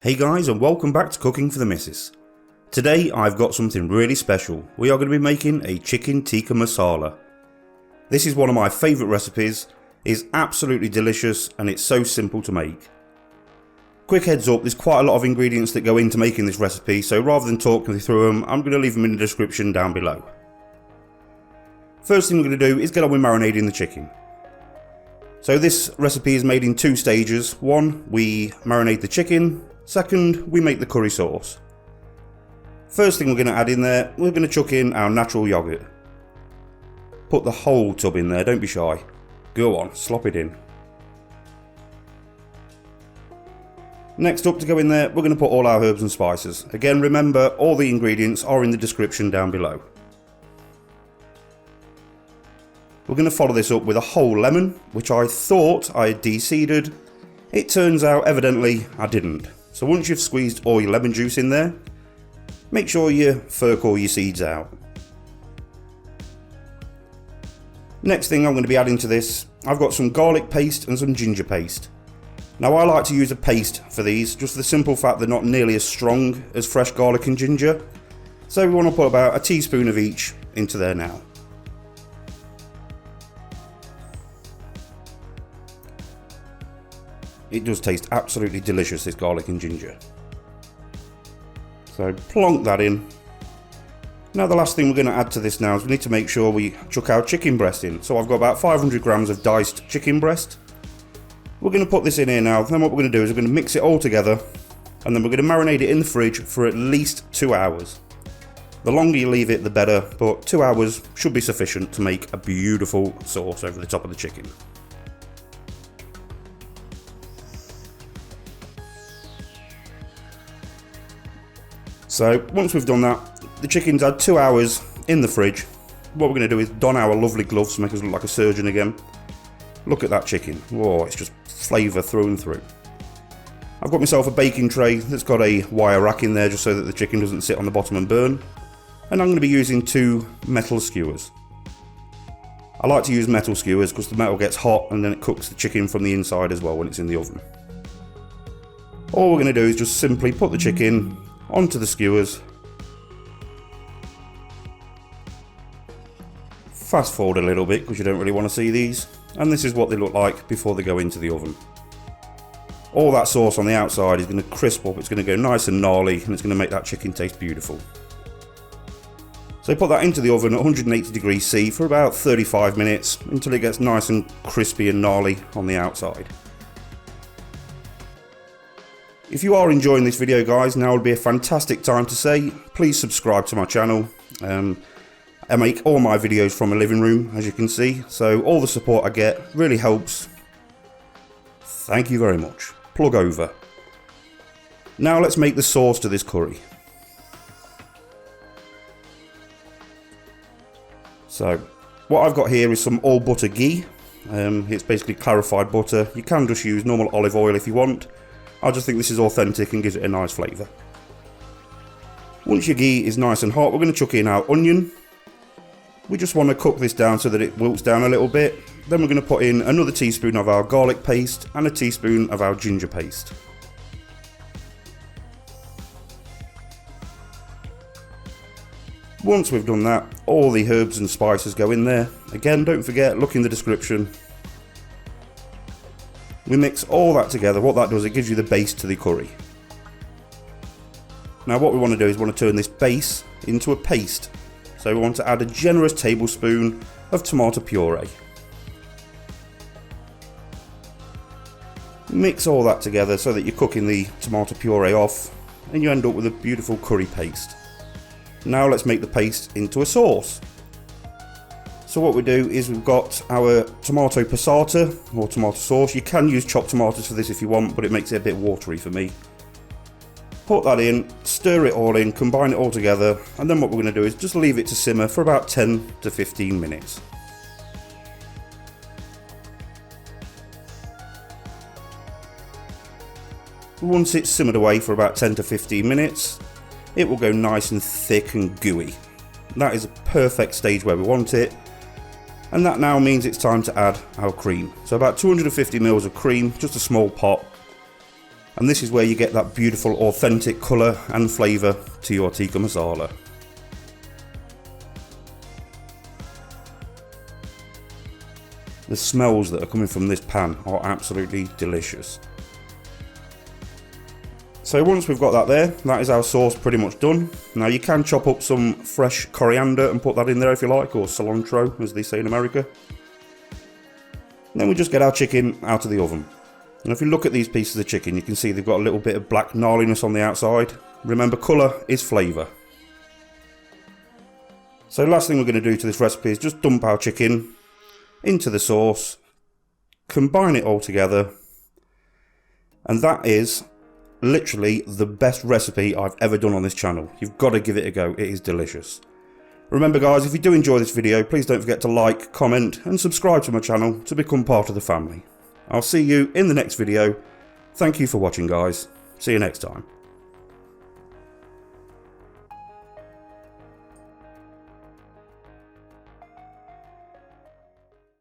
Hey guys, and welcome back to Cooking for the Missus. Today I've got something really special. We are going to be making a Chicken Tikka Masala. This is one of my favourite recipes, it's absolutely delicious and it's so simple to make. Quick heads up, there's quite a lot of ingredients that go into making this recipe, so rather than talking through them, I'm going to leave them in the description down below. First thing we're going to do is get on with marinating the chicken. So this recipe is made in two stages. One, we marinate the chicken. Second, we make the curry sauce. First thing we're going to add in there, we're going to chuck in our natural yogurt. Put the whole tub in there, don't be shy. Go on, slop it in. Next up to go in there, we're going to put all our herbs and spices. Again, remember, all the ingredients are in the description down below. We're going to follow this up with a whole lemon, which I thought I had de-seeded. It turns out, evidently, I didn't. So once you've squeezed all your lemon juice in there, make sure you fork all your seeds out. Next thing I'm going to be adding to this, I've got some garlic paste and some ginger paste. Now I like to use a paste for these, just for the simple fact they're not nearly as strong as fresh garlic and ginger. So we want to put about a teaspoon of each into there now. It does taste absolutely delicious, this garlic and ginger. So plonk that in. Now the last thing we're going to add to this now is we need to make sure we chuck our chicken breast in. So I've got about 500 grams of diced chicken breast. We're going to put this in here now. Then what we're going to do is we're going to mix it all together. And then we're going to marinate it in the fridge for at least 2 hours. The longer you leave it, the better. But 2 hours should be sufficient to make a beautiful sauce over the top of the chicken. So once we've done that, the chicken's had 2 hours in the fridge. What we're going to do is don our lovely gloves to make us look like a surgeon again. Look at that chicken. Whoa, it's just flavour through and through. I've got myself a baking tray that's got a wire rack in there just so that the chicken doesn't sit on the bottom and burn. And I'm going to be using 2 metal skewers. I like to use metal skewers because the metal gets hot and then it cooks the chicken from the inside as well when it's in the oven. All we're going to do is just simply put the chicken onto the skewers. Fast forward a little bit because you don't really want to see these, and this is what they look like before they go into the oven. All that sauce on the outside is going to crisp up, it's going to go nice and gnarly, and it's going to make that chicken taste beautiful. So put that into the oven at 180 degrees C for about 35 minutes until it gets nice and crispy and gnarly on the outside. If you are enjoying this video guys, now would be a fantastic time to say, please subscribe to my channel. I make all my videos from a living room, as you can see, so all the support I get really helps. Thank you very much. Plug over. Now let's make the sauce to this curry. So what I've got here is some all butter ghee. It's basically clarified butter. You can just use normal olive oil if you want. I just think this is authentic and gives it a nice flavour. Once your ghee is nice and hot, we're going to chuck in our onion. We just want to cook this down so that it wilts down a little bit. Then we're going to put in another teaspoon of our garlic paste and a teaspoon of our ginger paste. Once we've done that, all the herbs and spices go in there. Again, don't forget, look in the description. We mix all that together. What that does, it gives you the base to the curry. Now what we want to do is we want to turn this base into a paste. So we want to add a generous tablespoon of tomato puree. Mix all that together so that you're cooking the tomato puree off and you end up with a beautiful curry paste. Now let's make the paste into a sauce. So what we do is we've got our tomato passata or tomato sauce. You can use chopped tomatoes for this if you want, but it makes it a bit watery for me. Put that in, stir it all in, combine it all together, and then what we're going to do is just leave it to simmer for about 10 to 15 minutes. Once it's simmered away for about 10 to 15 minutes, it will go nice and thick and gooey. That is a perfect stage where we want it. And that now means it's time to add our cream. So about 250 ml of cream, just a small pot. And this is where you get that beautiful authentic colour and flavour to your tikka masala. The smells that are coming from this pan are absolutely delicious. So once we've got that there, that is our sauce pretty much done. Now you can chop up some fresh coriander and put that in there if you like, or cilantro as they say in America. And then we just get our chicken out of the oven. And if you look at these pieces of chicken, you can see they've got a little bit of black gnarliness on the outside. Remember, colour is flavour. So last thing we're going to do to this recipe is just dump our chicken into the sauce, combine it all together, and that is literally the best recipe I've ever done on this channel. You've got to give it a go, it is delicious. Remember guys, if you do enjoy this video, please don't forget to like, comment and subscribe to my channel to become part of the family. I'll see you in the next video. Thank you for watching guys. See you next time.